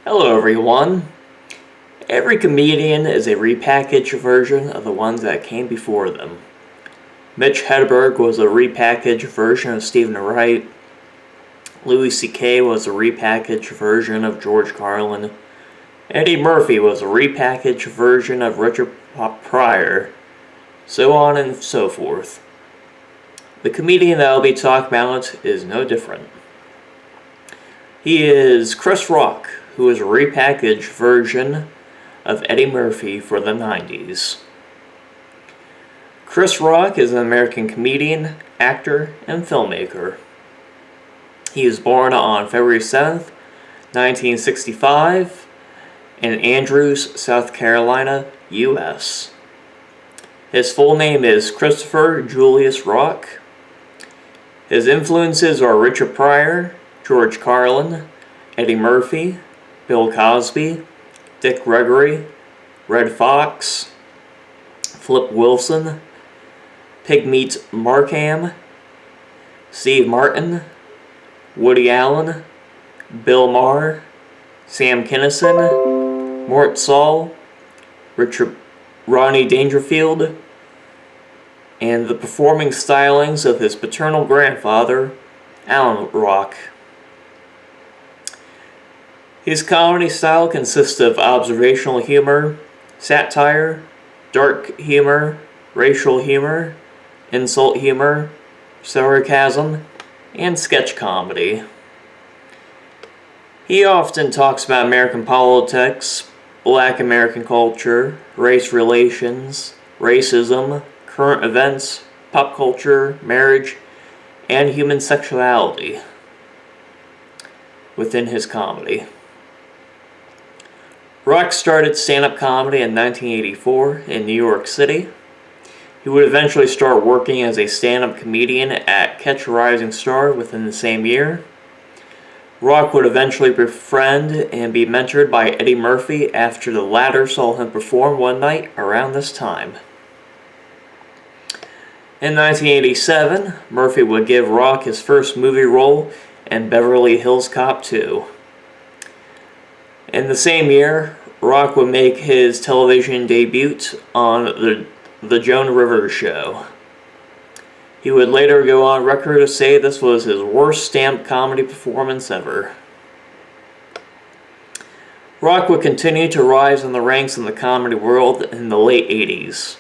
Hello everyone. Every comedian is a repackaged version of the ones that came before them. Mitch Hedberg was a repackaged version of Stephen Wright. Louis C.K. was a repackaged version of George Carlin. Eddie Murphy was a repackaged version of Richard Pryor. So on and so forth. The comedian that I'll be talking about is no different. He is Chris Rock, who is a repackaged version of Eddie Murphy for the 90s. Chris Rock is an American comedian, actor, and filmmaker. He was born on February 7th, 1965, in Andrews, South Carolina, U.S. His full name is Christopher Julius Rock. His influences are Richard Pryor, George Carlin, Eddie Murphy, Bill Cosby, Dick Gregory, Redd Foxx, Flip Wilson, Pigmeat Markham, Steve Martin, Woody Allen, Bill Maher, Sam Kinison, Mort Sahl, Rodney Dangerfield, and the performing stylings of his paternal grandfather, Alan Rock. His comedy style consists of observational humor, satire, dark humor, racial humor, insult humor, sarcasm, and sketch comedy. He often talks about American politics, Black American culture, race relations, racism, current events, pop culture, marriage, and human sexuality within his comedy. Rock started stand-up comedy in 1984 in New York City. He would eventually start working as a stand-up comedian at Catch a Rising Star within the same year. Rock would eventually befriend and be mentored by Eddie Murphy after the latter saw him perform one night around this time. In 1987, Murphy would give Rock his first movie role in Beverly Hills Cop 2. In the same year, Rock would make his television debut on the Joan Rivers Show. He would later go on record to say this was his worst stand-up comedy performance ever. Rock would continue to rise in the ranks in the comedy world in the late 80s.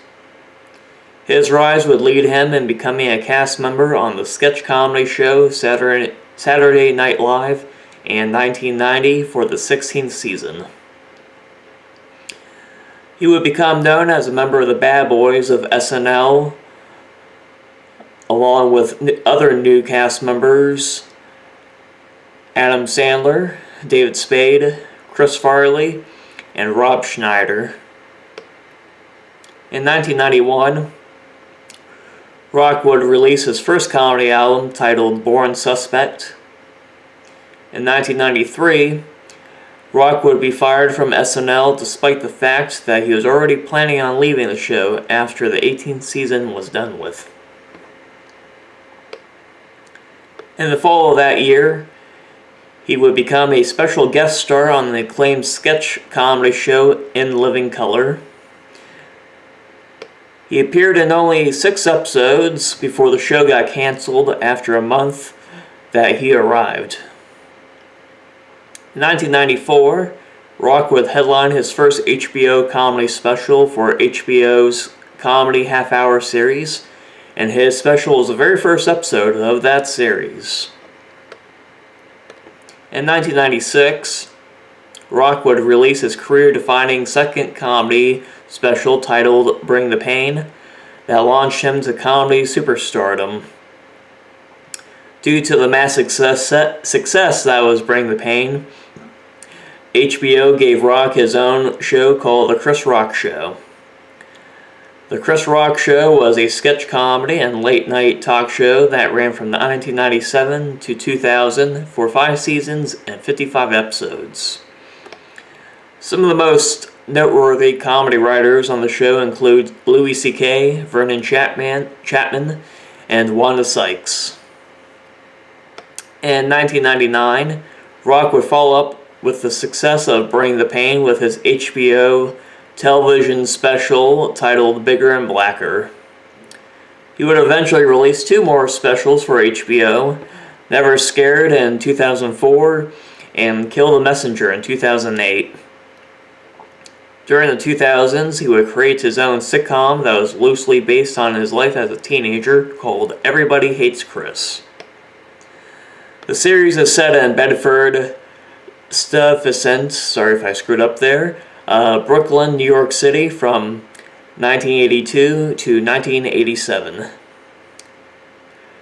His rise would lead him in becoming a cast member on the sketch comedy show Saturday Night Live in 1990 for the 16th season. He would become known as a member of the Bad Boys of SNL, along with other new cast members, Adam Sandler, David Spade, Chris Farley, and Rob Schneider. In 1991, Rock would release his first comedy album titled Born Suspect. In 1993, Rock would be fired from SNL despite the fact that he was already planning on leaving the show after the 18th season was done with. In the fall of that year, he would become a special guest star on the acclaimed sketch comedy show In Living Color. He appeared in only 6 episodes before the show got canceled after a month that he arrived. In 1994, Rock would headline his first HBO comedy special for HBO's comedy half-hour series, and his special was the very first episode of that series. In 1996, Rock would release his career-defining second comedy special titled Bring the Pain that launched him to comedy superstardom. Due to the massive success that was Bring the Pain, HBO gave Rock his own show called The Chris Rock Show. The Chris Rock Show was a sketch comedy and late-night talk show that ran from 1997 to 2000 for 5 seasons and 55 episodes. Some of the most noteworthy comedy writers on the show include Louis C.K., Vernon Chapman, and Wanda Sykes. In 1999, Rock would follow up with the success of Bring the Pain with his HBO television special titled Bigger and Blacker. He would eventually release 2 more specials for HBO, Never Scared in 2004 and Kill the Messenger in 2008. During the 2000s, he would create his own sitcom that was loosely based on his life as a teenager called Everybody Hates Chris. The series is set in Bedford Stuyvesant, sorry if I screwed up there, Brooklyn, New York City from 1982 to 1987.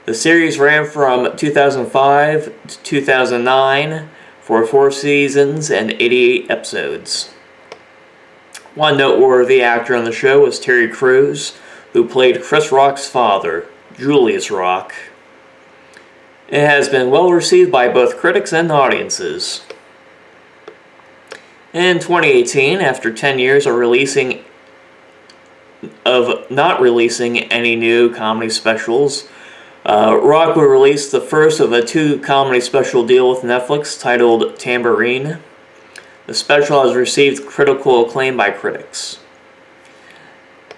The series ran from 2005 to 2009 for 4 seasons and 88 episodes. One noteworthy actor on the show was Terry Crews, who played Chris Rock's father, Julius Rock. It has been well received by both critics and audiences. In 2018, after 10 years of not releasing any new comedy specials, Rock would release the first of a 2 comedy special deal with Netflix titled Tambourine. The special has received critical acclaim by critics.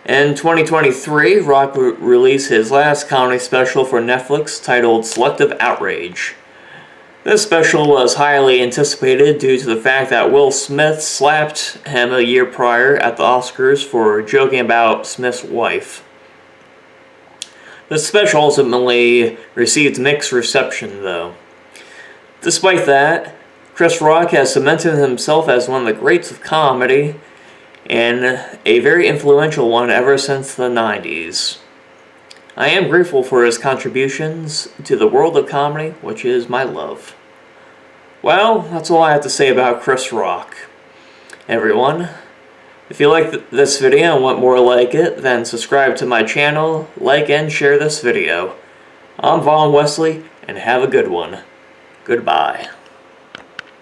In 2023, Rock would release his last comedy special for Netflix titled Selective Outrage. This special was highly anticipated due to the fact that Will Smith slapped him a year prior at the Oscars for joking about Smith's wife. The special ultimately received mixed reception, though. Despite that, Chris Rock has cemented himself as one of the greats of comedy, and a very influential one ever since the 90s. I am grateful for his contributions to the world of comedy, which is my love. Well, that's all I have to say about Chris Rock. Everyone, if you like this video and want more like it, then subscribe to my channel, like and share this video. I'm Vaughn Wesley, and have a good one. Goodbye.